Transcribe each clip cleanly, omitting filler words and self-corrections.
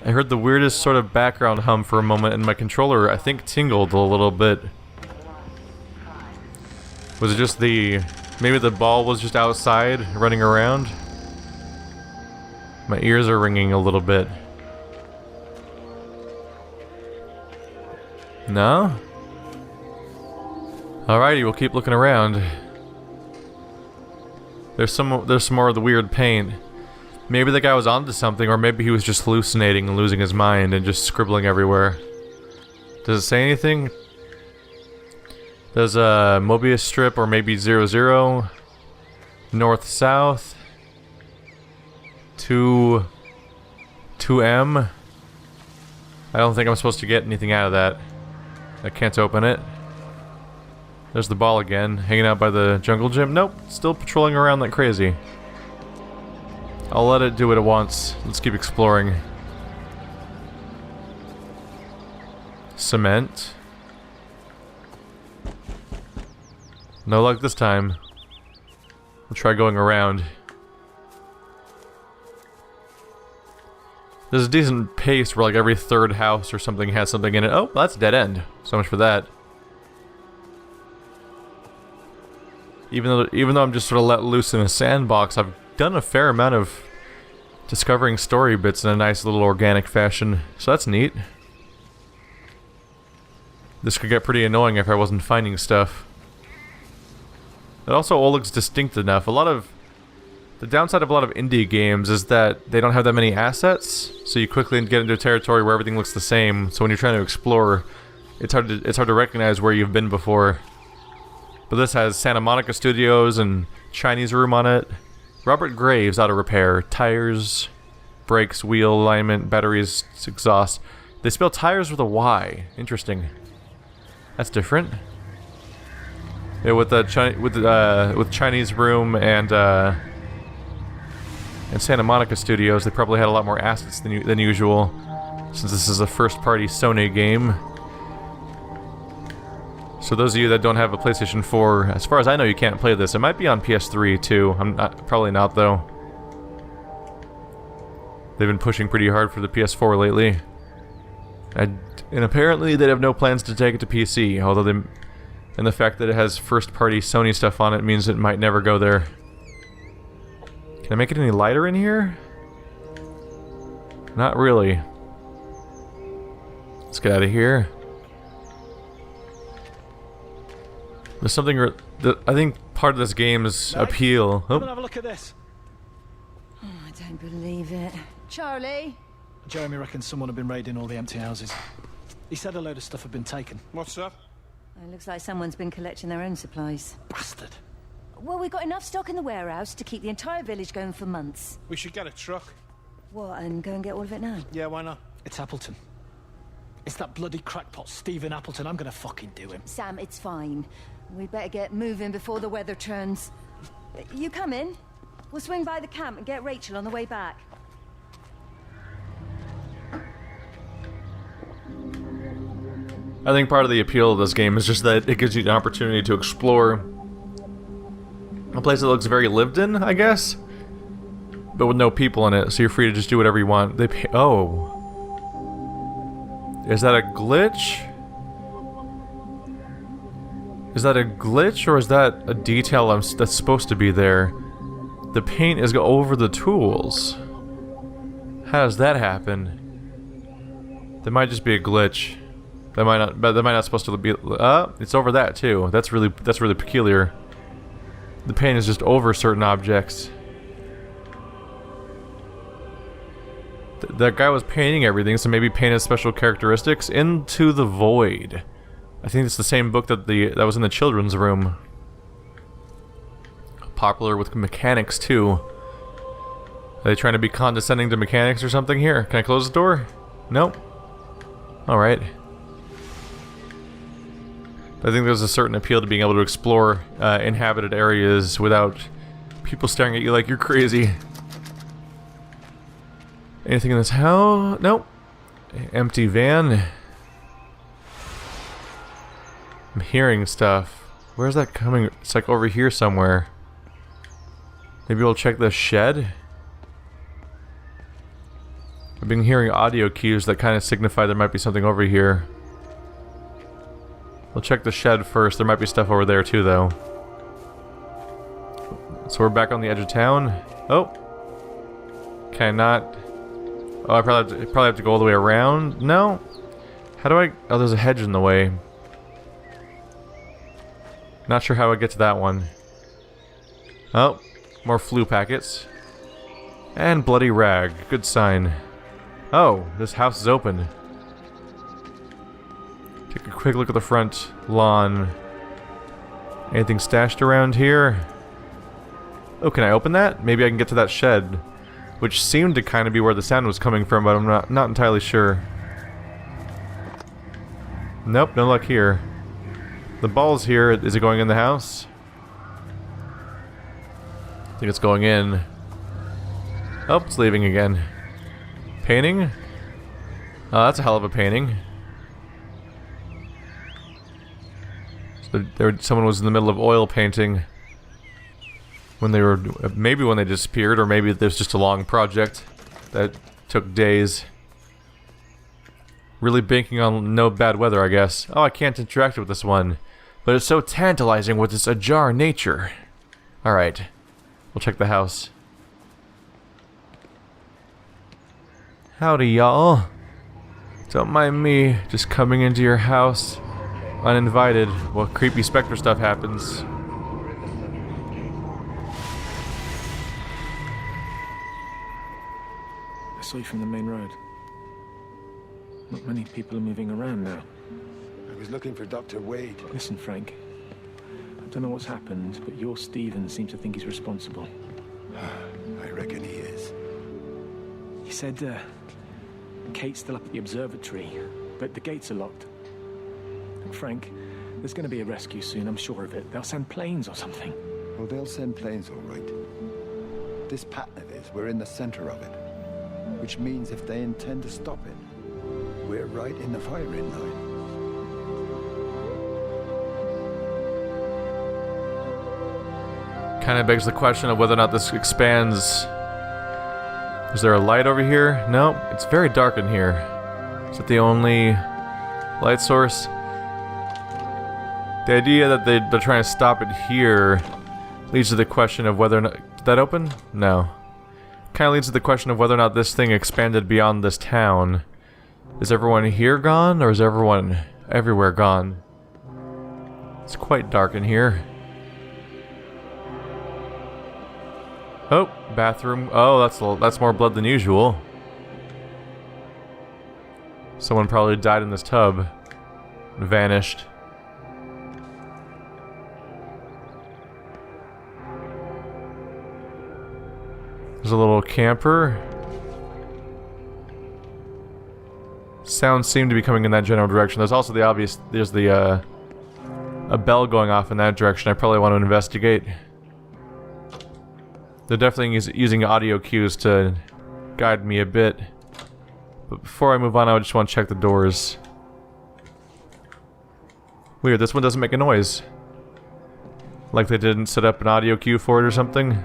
I heard the weirdest sort of background hum for a moment, and my controller, I think, tingled a little bit. Was it just the... maybe the ball was just outside, running around? My ears are ringing a little bit. No? Alrighty, we'll keep looking around. There's some more of the weird paint. Maybe the guy was onto something, or maybe he was just hallucinating and losing his mind and just scribbling everywhere. Does it say anything? There's a Mobius strip, or maybe 00. North, south. 2M. I don't think I'm supposed to get anything out of that. I can't open it. There's the ball again, hanging out by the jungle gym. Nope, still patrolling around like crazy. I'll let it do it at once. Let's keep exploring. Cement. No luck this time. We'll try going around. There's a decent pace where like every third house or something has something in it. Oh, that's a dead end. So much for that. Even though I'm just sort of let loose in a sandbox, I've done a fair amount of discovering story bits in a nice little organic fashion. So that's neat. This could get pretty annoying if I wasn't finding stuff. It also all looks distinct enough. The downside of a lot of indie games is that they don't have that many assets, so you quickly get into a territory where everything looks the same. So when you're trying to explore, it's hard to recognize where you've been before. But this has Santa Monica Studios and Chinese room on it. Robert Graves auto repair, tires, brakes, wheel alignment, batteries, exhaust. They spell tires with a Y. Interesting. That's different. Yeah, with Chinese room and Santa Monica Studios, they probably had a lot more assets than usual, since this is a first-party Sony game. So those of you that don't have a PlayStation 4, as far as I know, you can't play this. It might be on PS3 too. Probably not though. They've been pushing pretty hard for the PS4 lately, and apparently they have no plans to take it to PC. Although and the fact that it has first-party Sony stuff on it means it might never go there. Can I make it any lighter in here? Not really. Let's get out of here. There's something that I think part of this game's appeal. Come and have a look at this. Oh, I don't believe it. Charlie? Jeremy reckons someone had been raiding all the empty houses. He said a load of stuff had been taken. What's up? It looks like someone's been collecting their own supplies. Bastard. Well, we've got enough stock in the warehouse to keep the entire village going for months. We should get a truck. What, and go and get all of it now? Yeah, why not? It's Appleton. It's that bloody crackpot Stephen Appleton. I'm gonna fucking do him. Sam, it's fine. We better get moving before the weather turns. You come in. We'll swing by the camp and get Rachel on the way back. I think part of the appeal of this game is just that it gives you an opportunity to explore a place that looks very lived in, I guess, but with no people in it, so you're free to just do whatever you want. Oh. Is that a glitch? Is that a glitch, or is that a detail that's supposed to be there? The paint is over the tools. How does that happen? That might just be a glitch. That might not supposed to be. It's over that too. That's really peculiar. The paint is just over certain objects. That guy was painting everything, so maybe paint has special characteristics. Into the Void. I think it's the same book that was in the children's room. Popular with mechanics too. Are they trying to be condescending to mechanics or something here? Can I close the door? Nope. Alright. I think there's a certain appeal to being able to explore inhabited areas without people staring at you like you're crazy. Anything in this house? Nope. Empty van. I'm hearing stuff. Where's that coming? It's like over here somewhere. Maybe we'll check the shed? I've been hearing audio cues that kind of signify there might be something over here. We'll check the shed first. There might be stuff over there too, though. So we're back on the edge of town. Oh. Can I not? Oh, I probably have to go all the way around. No. How do I? Oh, there's a hedge in the way. Not sure how I get to that one. Oh, more flu packets. And bloody rag. Good sign. Oh, this house is open. Take a quick look at the front lawn. Anything stashed around here? Oh, can I open that? Maybe I can get to that shed. Which seemed to kind of be where the sound was coming from, but I'm not entirely sure. Nope, no luck here. The ball's here. Is it going in the house? I think it's going in. Oh, it's leaving again. Painting? Oh, that's a hell of a painting. So someone was in the middle of oil painting when they were, maybe when they disappeared, or maybe there's just a long project that took days. Really banking on no bad weather, I guess. Oh, I can't interact with this one, but it's so tantalizing with its ajar nature. Alright, we'll check the house. Howdy, y'all. Don't mind me just coming into your house uninvited while creepy specter stuff happens. I saw you from the main road. Not many people are moving around now. I was looking for Dr. Wade. Listen, Frank. I don't know what's happened, but your Stephen seems to think he's responsible. I reckon he is. He said, Kate's still up at the observatory, but the gates are locked. And Frank, there's going to be a rescue soon, I'm sure of it. They'll send planes or something. Well, they'll send planes, all right. This pattern of his, we're in the center of it. Which means if they intend to stop it, we're right in the firing line. Kind of begs the question of whether or not this expands. Is there a light over here? No, it's very dark in here. Is it the only light source? The idea that they're trying to stop it here leads to the question of whether or not... Did that open? No. Kind of leads to the question of whether or not this thing expanded beyond this town. Is everyone here gone, or is everyone everywhere gone? It's quite dark in here. Oh, bathroom. Oh, that's more blood than usual. Someone probably died in this tub. Vanished. There's a little camper. Sounds seem to be coming in that general direction. There's also the obvious... There's the, a bell going off in that direction I probably want to investigate. They're definitely using audio cues to guide me a bit. But before I move on, I just want to check the doors. Weird, this one doesn't make a noise. Like they didn't set up an audio cue for it or something.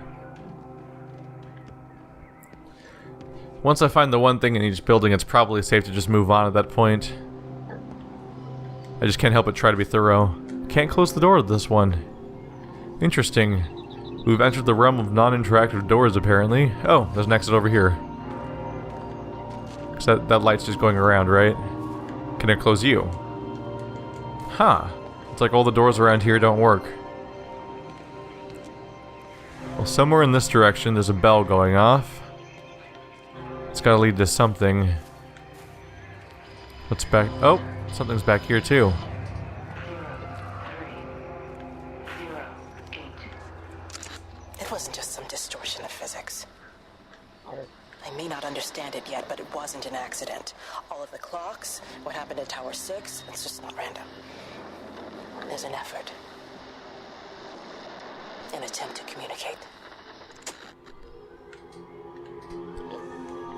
Once I find the one thing in each building, it's probably safe to just move on at that point. I just can't help but try to be thorough. Can't close the door to this one. Interesting. We've entered the realm of non-interactive doors, apparently. Oh, there's an exit over here. Cause that light's just going around, right? Can I close you? Huh. It's like all the doors around here don't work. Well, somewhere in this direction, there's a bell going off. It's gotta lead to something. What's back? Oh, something's back here, too. It wasn't just some distortion of physics. I may not understand it yet, but it wasn't an accident. All of the clocks, what happened at Tower 6, it's just not random. There's an effort. An attempt to communicate.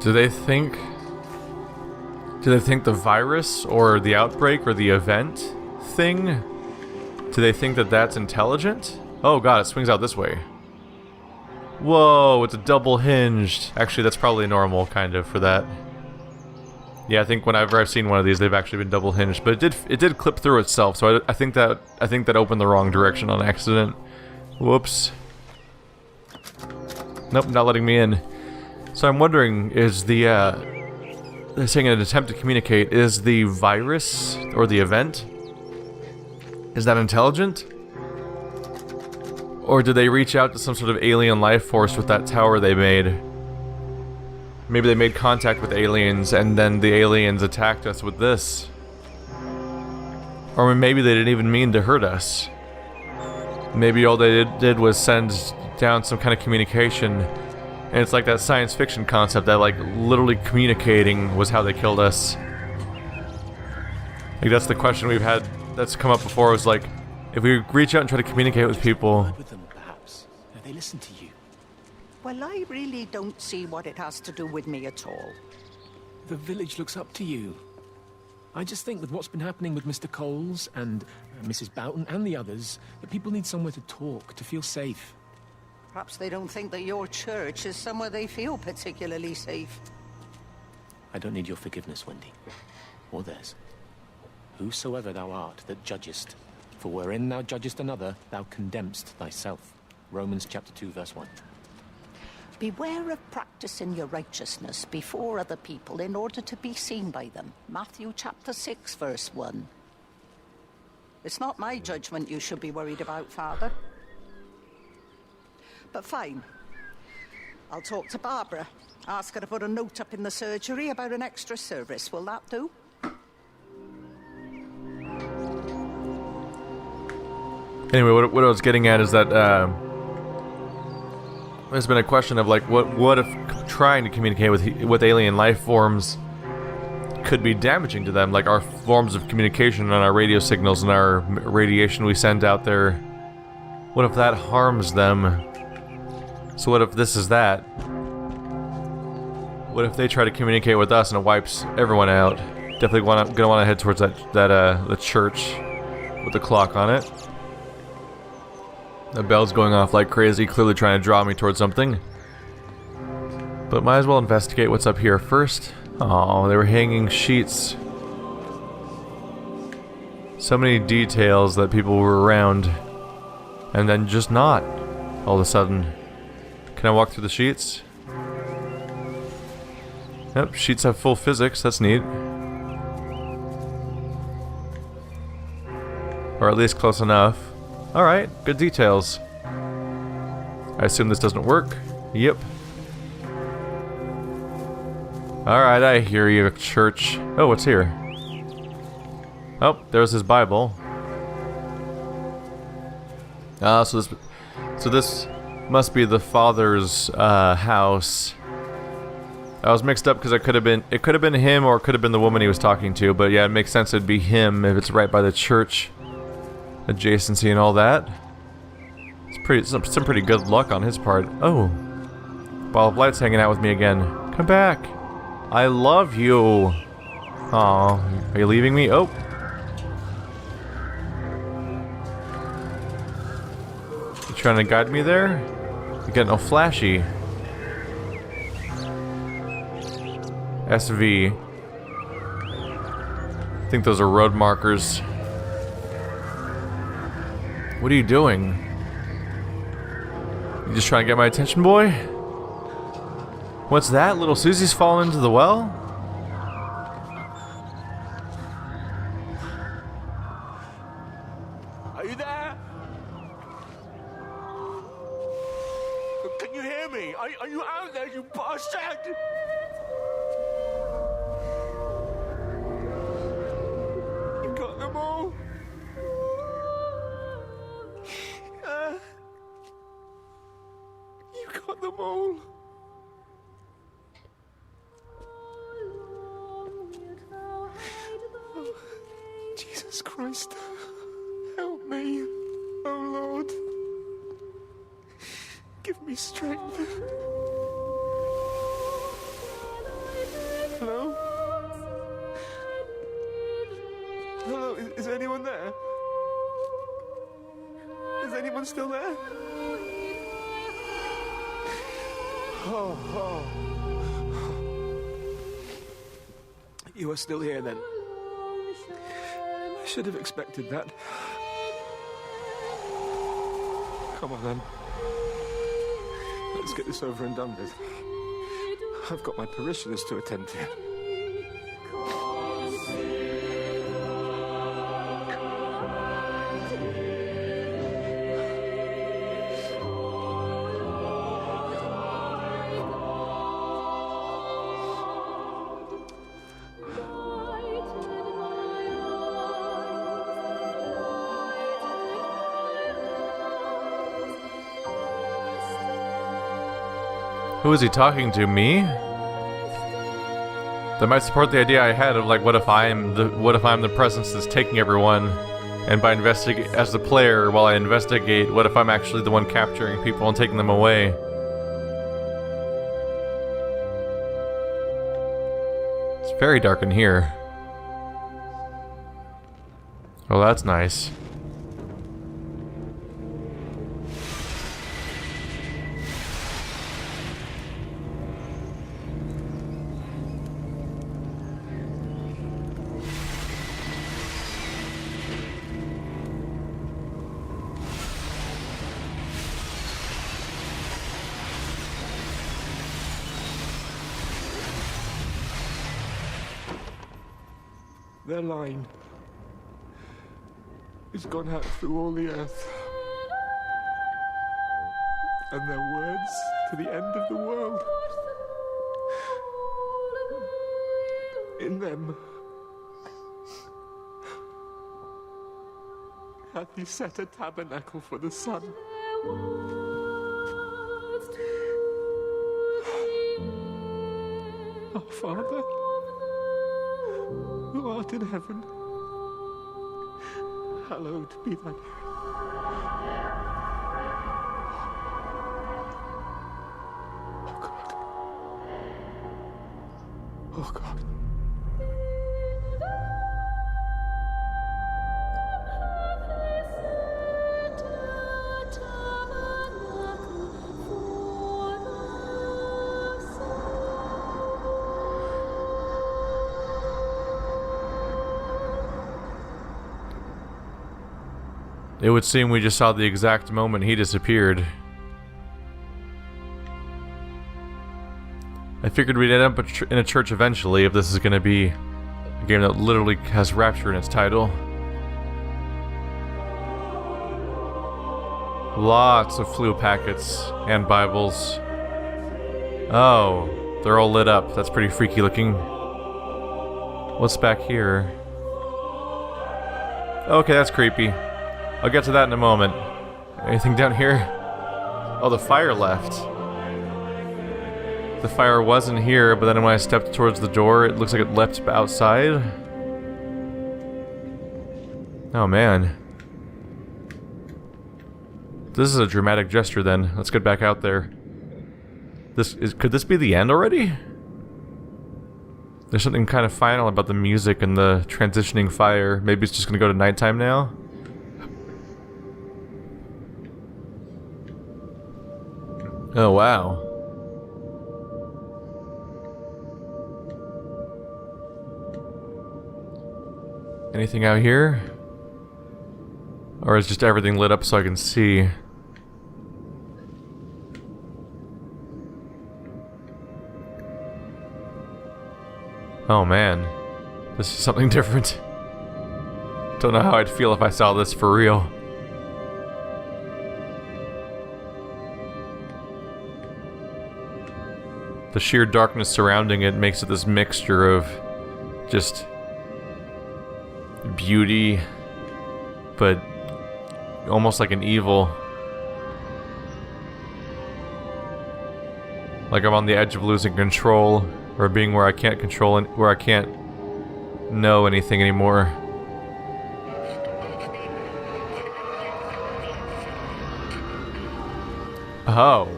Do they think the virus or the outbreak or the event thing? Do they think that that's intelligent? Oh god, it swings out this way. Whoa, it's a double hinged. Actually, that's probably normal, kind of, for that. Yeah, I think whenever I've seen one of these, they've actually been double hinged, but it did clip through itself. So I think that opened the wrong direction on accident. Whoops. Nope, not letting me in. So I'm wondering, is they're saying an attempt to communicate, is the virus or the event, is that intelligent? Or did they reach out to some sort of alien life force with that tower they made? Maybe they made contact with aliens and then the aliens attacked us with this. Or maybe they didn't even mean to hurt us. Maybe all they did was send down some kind of communication. And it's like that science fiction concept that like literally communicating was how they killed us. Like that's the question we've had that's come up before, is like, if we reach out and try to communicate with people. With them, perhaps. They listen to you. Well, I really don't see what it has to do with me at all. The village looks up to you. I just think with what's been happening with Mr. Coles and Mrs. Boughton and the others, that people need somewhere to talk, to feel safe. Perhaps they don't think that your church is somewhere they feel particularly safe. I don't need your forgiveness, Wendy. Or theirs. Whosoever thou art that judgest, for wherein thou judgest another, thou condemnest thyself. Romans chapter 2, verse 1. Beware of practicing your righteousness before other people in order to be seen by them. Matthew chapter 6, verse 1. It's not my judgment you should be worried about, Father. But fine. I'll talk to Barbara. Ask her to put a note up in the surgery about an extra service. Will that do? Anyway, what I was getting at is that there's been a question of like, what if trying to communicate with alien life forms could be damaging to them, like our forms of communication and our radio signals and our radiation we send out there. What if that harms them? So what if this is that? What if they try to communicate with us and it wipes everyone out? Definitely gonna want to head towards the church with the clock on it. The bell's going off like crazy, clearly trying to draw me towards something. But might as well investigate what's up here first. Oh, they were hanging sheets. So many details that people were around. And then just not, all of a sudden. Can I walk through the sheets? Yep, sheets have full physics, that's neat. Or at least close enough. Alright, good details. I assume this doesn't work. Yep. Alright, I hear you, church. Oh, what's here? Oh, there's his Bible. So this must be the father's house. I was mixed up because it could have been him or it could have been the woman he was talking to, but yeah, it makes sense it'd be him if it's right by the church adjacency and all that. It's some pretty good luck on his part. Oh, ball of light's hanging out with me again. Come back. I love you. Aw, are you leaving me? Oh. You trying to guide me there? You're getting all flashy. SV. I think those are road markers. What are you doing? You just trying to get my attention, boy? What's that? Little Susie's fallen into the well? Are you there? Can you hear me? Are you out there, you bastard? You got them all? You got them all? Oh, Jesus Christ. Help me, oh Lord. Give me strength. Hello? Hello, is anyone there? Is anyone still there? Oh. You are still here, then. I should have expected that. Come on, then. Let's get this over and done with. I've got my parishioners to attend to. Who is he talking to? Me? That might support the idea I had of like, what if I'm the presence that's taking everyone, and by investigate as the player while I investigate, what if I'm actually the one capturing people and taking them away? It's very dark in here. Oh, that's nice. Their line has gone out through all the earth. And their words to the end of the world. In them hath he set a tabernacle for the sun. Our Father, who art in heaven, hallowed be thy name. Oh God. Oh God. It would seem we just saw the exact moment he disappeared. I figured we'd end up in a church eventually if this is going to be a game that literally has Rapture in its title. Lots of flu packets and Bibles. Oh, they're all lit up. That's pretty freaky looking. What's back here? Okay, that's creepy. I'll get to that in a moment. Anything down here? Oh, the fire left. The fire wasn't here, but then when I stepped towards the door, it looks like it leapt outside. Oh, man. This is a dramatic gesture, then. Let's get back out there. Could this be the end already? There's something kind of final about the music and the transitioning fire. Maybe it's just gonna go to nighttime now? Oh, wow. Anything out here? Or is just everything lit up so I can see? Oh man. This is something different. Don't know how I'd feel if I saw this for real. The sheer darkness surrounding it makes it this mixture of just beauty, but almost like an evil. Like I'm on the edge of losing control, or being where I can't control and where I can't know anything anymore. Oh.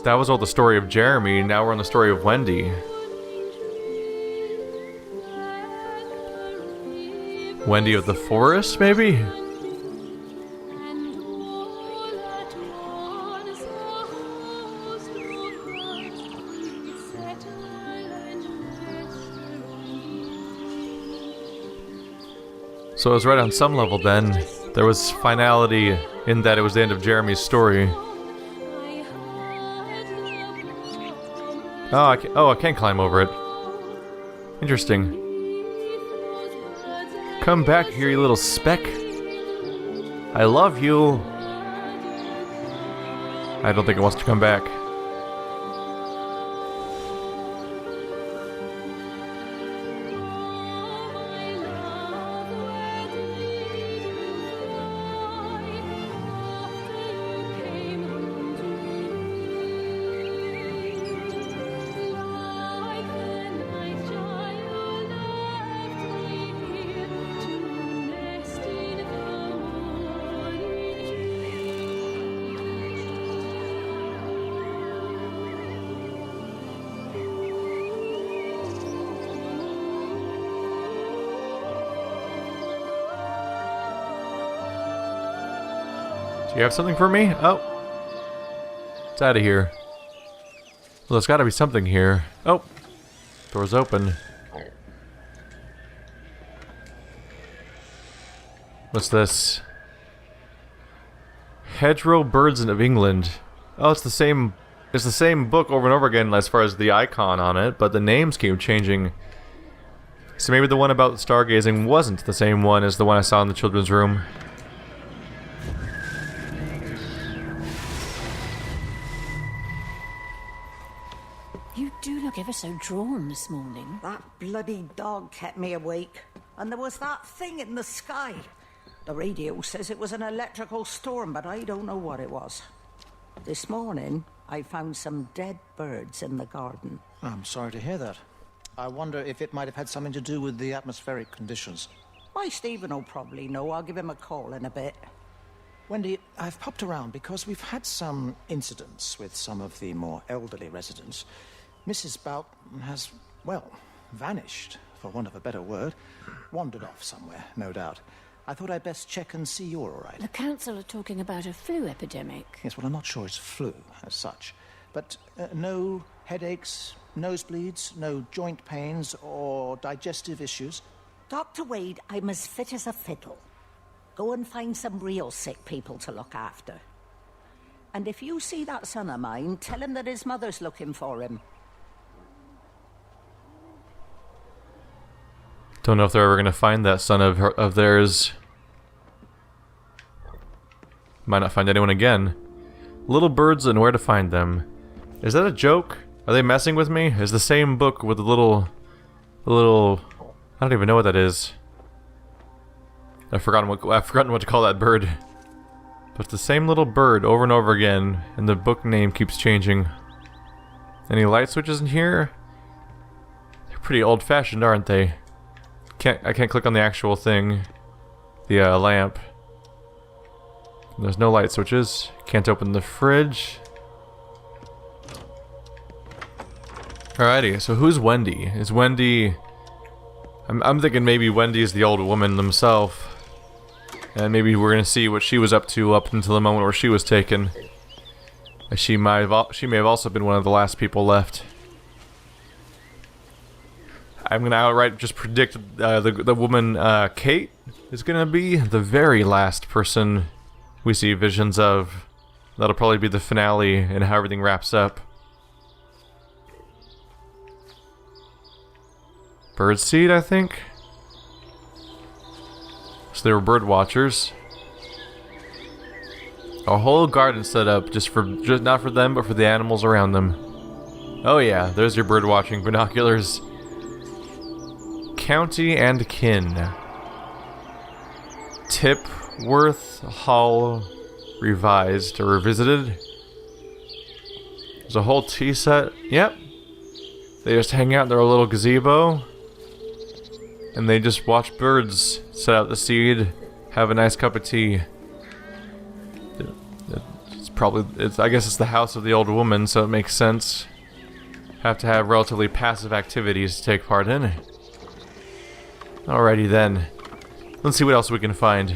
That was all the story of Jeremy, now we're on the story of Wendy. Wendy of the Forest, maybe? So I was right on some level then. There was finality in that it was the end of Jeremy's story. Oh, I can't climb over it. Interesting. Come back here, you little speck. I love you. I don't think it wants to come back. Do you have something for me? Oh. It's out of here. Well, there's gotta be something here. Oh. Door's open. What's this? Hedgerow Birds of England. Oh, it's the same book over and over again as far as the icon on it, but the names keep changing. So maybe the one about stargazing wasn't the same one as the one I saw in the children's room. You do look ever so drawn this morning. That bloody dog kept me awake. And there was that thing in the sky. The radio says it was an electrical storm, but I don't know what it was. This morning, I found some dead birds in the garden. I'm sorry to hear that. I wonder if it might have had something to do with the atmospheric conditions. Why, Stephen will probably know. I'll give him a call in a bit. Wendy, I've popped around because we've had some incidents with some of the more elderly residents. Mrs. Bout has, well, vanished, for want of a better word. Wandered off somewhere, no doubt. I thought I'd best check and see you're all right. The council are talking about a flu epidemic. Yes, well, I'm not sure it's flu as such. But no headaches, nosebleeds, no joint pains or digestive issues. Dr. Wade, I'm as fit as a fiddle. Go and find some real sick people to look after. And if you see that son of mine, tell him that his mother's looking for him. Don't know if they're ever gonna find that son of theirs. Might not find anyone again. Little birds and where to find them. Is that a joke? Are they messing with me? Is the same book with the little... I don't even know what that is. I've forgotten what to call that bird. But it's the same little bird over and over again, and the book name keeps changing. Any light switches in here? They're pretty old-fashioned, aren't they? I can't click on the actual thing. The lamp. There's no light switches. Can't open the fridge. Alrighty, so who's Wendy? Is Wendy... I'm thinking maybe Wendy's the old woman themselves. And maybe we're gonna see what she was up to up until the moment where she was taken. She may have also been one of the last people left. I'm gonna outright just predict the woman Kate is gonna be the very last person we see visions of. That'll probably be the finale and how everything wraps up. Birdseed, I think. So they were bird watchers. A whole garden set up just not for them, but for the animals around them. Oh yeah, there's your bird watching binoculars. County and kin. Tipworth Hall revised or revisited. There's a whole tea set. Yep. They just hang out in their little gazebo. And they just watch birds set out the seed, have a nice cup of tea. I guess it's the house of the old woman, so it makes sense. Have to have relatively passive activities to take part in. Alrighty then. Let's see what else we can find.